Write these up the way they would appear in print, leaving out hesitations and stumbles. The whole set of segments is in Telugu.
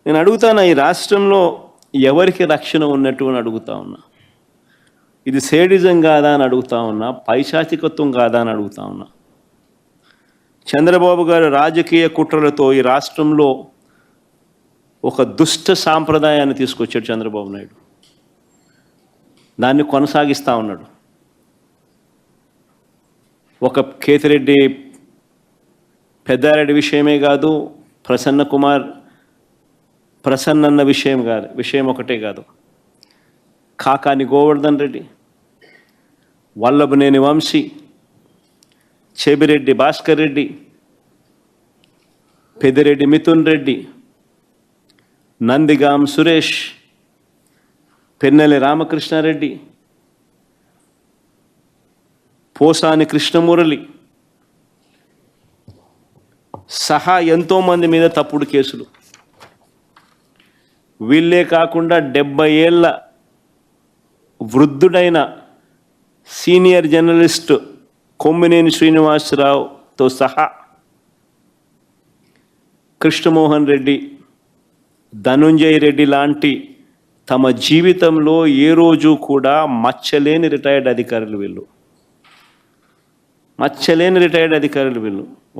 నేను అడుగుతాను, ఈ రాష్ట్రంలో ఎవరికి రక్షణ ఉన్నట్టు అని అడుగుతా ఉన్నా. ఇది సేడిజం కాదా అని అడుగుతా ఉన్నా, పైశాచికత్వం కాదా అని అడుగుతా ఉన్నా. చంద్రబాబు గారు రాజకీయ కుట్రలతో ఈ రాష్ట్రంలో ఒక దుష్ట సాంప్రదాయాన్ని తీసుకొచ్చాడు చంద్రబాబు నాయుడు. దాన్ని కొనసాగిస్తూ ఉన్నాడు. ఒక కేతిరెడ్డి పెద్దారెడ్డి విషయమే కాదు, ప్రసన్న విషయం ఒకటే కాదు, కాకాని గోవర్ధన్ రెడ్డి, వల్లభనేని వంశీ, చెబిరెడ్డి భాస్కర్ రెడ్డి, పెద్దిరెడ్డి మిథున్ రెడ్డి, నందిగాం సురేష్, పెన్నెల్లి రామకృష్ణారెడ్డి, పోసాని కృష్ణమురళి సహా ఎంతోమంది మీద తప్పుడు కేసులు. వీళ్ళే కాకుండా 70 ఏళ్ళ వృద్ధుడైన సీనియర్ జర్నలిస్ట్ కొమ్మినేని శ్రీనివాసరావుతో సహా కృష్ణమోహన్ రెడ్డి, ధనుంజయ్ రెడ్డి లాంటి తమ జీవితంలో ఏ రోజు కూడా మచ్చలేని రిటైర్డ్ అధికారులు వీళ్ళు.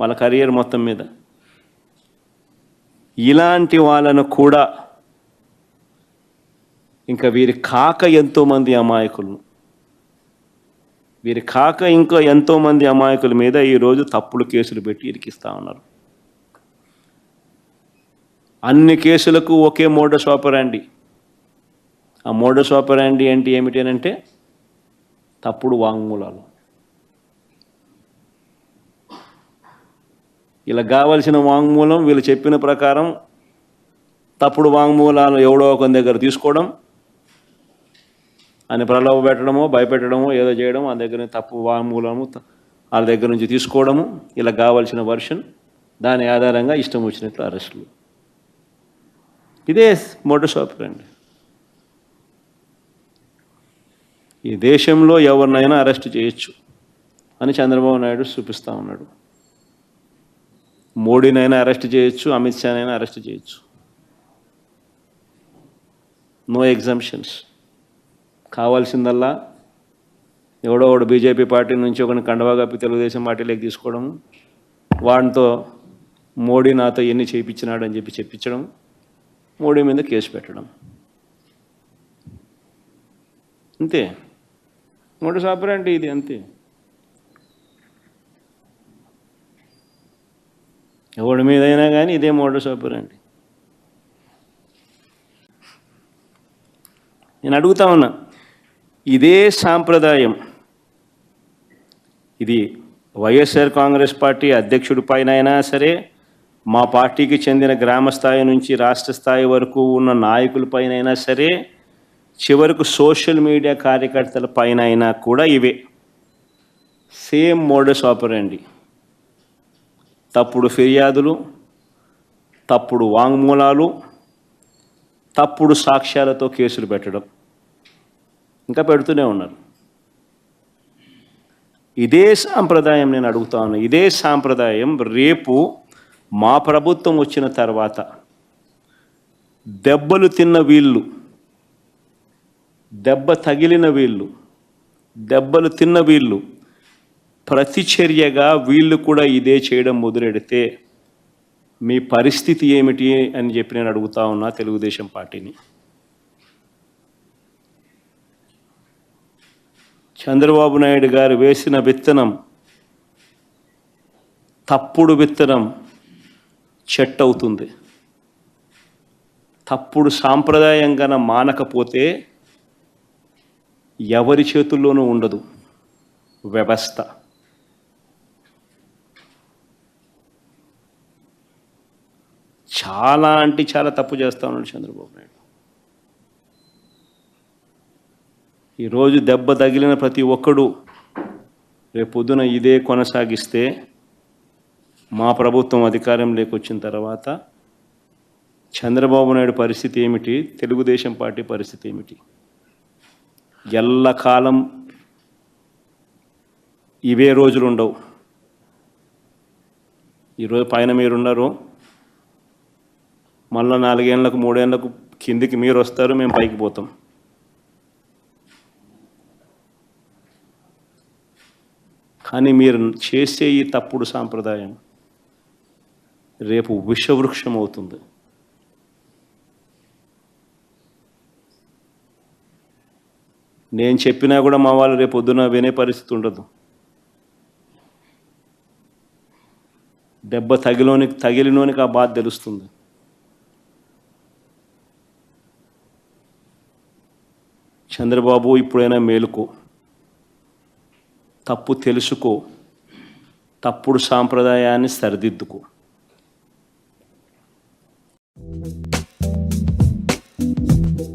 వాళ్ళ కెరియర్ మొత్తం మీద. ఇలాంటి వాళ్ళను కూడా ఇంకా వీరి కాక ఎంతోమంది అమాయకుల మీద ఈరోజు తప్పుడు కేసులు పెట్టి ఇరికిస్తూ ఉన్నారు. అన్ని కేసులకు ఒకే మోడస్ ఆపరాండి. ఆ మోడస్ ఆపరాండి అంటే ఏమిటి అని అంటే తప్పుడు వాంగ్మూలాలు. ఇలా కావలసిన వాంగ్మూలం వీళ్ళు చెప్పిన ప్రకారం తప్పుడు వాంగ్మూలాలు ఎవడో ఒక దగ్గర తీసుకోవడం, అని ప్రలోభ పెట్టడమో భయపెట్టడమో ఏదో చేయడం, ఆ దగ్గర తప్పు వాంగ్మూలము వాళ్ళ దగ్గర నుంచి తీసుకోవడము, ఇలా కావాల్సిన వర్షన్, దాని ఆధారంగా ఇష్టం వచ్చినట్లు అరెస్టులు. ఇదే మోడస్ ఆపరాండి. ఈ దేశంలో ఎవరినైనా అరెస్ట్ చేయొచ్చు అని చంద్రబాబు నాయుడు చూపిస్తూ ఉన్నాడు. మోడీనైనా అరెస్ట్ చేయొచ్చు, అమిత్ షానైనా అరెస్ట్ చేయొచ్చు. No exemptions. కావాల్సిందల్లా ఎవడో ఒకడు బీజేపీ పార్టీ నుంచి ఒకరిని కండవా కప్పి తెలుగుదేశం పార్టీలోకి తీసుకోవడం, వాడితో మోడీ నాతో ఎన్ని చేయించినాడు అని చెప్పించడం, మోడీ మీద కేసు పెట్టడం, అంతే. మోడీ ఆపరాండి ఇది, అంతే. ఎవడి మీదైనా కానీ ఇదే మోడస్ ఆపరాండి. నేను అడుగుతా ఉన్నా, ఇదే సాంప్రదాయం ఇది వైఎస్ఆర్ కాంగ్రెస్ పార్టీ అధ్యక్షుడి పైన అయినా సరే, మా పార్టీకి చెందిన గ్రామ స్థాయి నుంచి రాష్ట్ర స్థాయి వరకు ఉన్న నాయకులపైన అయినా సరే, చివరకు సోషల్ మీడియా కార్యకర్తల పైన అయినా కూడా ఇవే సేమ్ మోడస్ ఆపరాండి. తప్పుడు ఫిర్యాదులు, తప్పుడు వాంగ్మూలాలు, తప్పుడు సాక్ష్యాలతో కేసులు పెట్టడం, ఇంకా పెడుతూనే ఉన్నారు. ఇదే సాంప్రదాయం నేను అడుగుతా ఉన్నా. ఇదే సాంప్రదాయం రేపు మా ప్రభుత్వం వచ్చిన తర్వాత దెబ్బలు తిన్న వీళ్ళు, దెబ్బలు తిన్న వీళ్ళు ప్రతిచర్యగా వీళ్ళు కూడా ఇదే చేయడం మొదలెడితే మీ పరిస్థితి ఏమిటి అని చెప్పి నేను అడుగుతా ఉన్నా తెలుగుదేశం పార్టీని. చంద్రబాబు నాయుడు గారు వేసిన విత్తనం, తప్పుడు విత్తనం చెట్టు అవుతుంది. తప్పుడు సాంప్రదాయంగా మానకపోతే ఎవరి చేతుల్లోనూ ఉండదు వ్యవస్థ. చాలా అంటే చాలా తప్పు చేస్తూ ఉన్నాడు చంద్రబాబు నాయుడు. ఈరోజు దెబ్బ తగిలిన ప్రతి ఒక్కడు రేపు పొద్దున ఇదే కొనసాగిస్తే మా ప్రభుత్వం అధికారంలోకి వచ్చిన తర్వాత చంద్రబాబు నాయుడు పరిస్థితి ఏమిటి, తెలుగుదేశం పార్టీ పరిస్థితి ఏమిటి? ఎల్లకాలం ఇవే రోజులు ఉండవు. ఈరోజు పైన మీరున్నారు, మళ్ళీ 4 ఏళ్ళకు 3 ఏళ్ళకు కిందికి మీరు వస్తారు, మేము పైకి పోతాం. కానీ మీరు చేసే ఈ తప్పుడు సాంప్రదాయం రేపు విషవృక్షం అవుతుంది. నేను చెప్పినా కూడా మా వాళ్ళు రేపు పొద్దున వినే పరిస్థితి ఉండదు. దెబ్బ తగిలినోనికి ఆ బాధ తెలుస్తుంది. చంద్రబాబు, ఇప్పుడైనా మేలుకో, తప్పు తెలుసుకో, తప్పుడు సాంప్రదాయాన్ని సరిదిద్దుకో.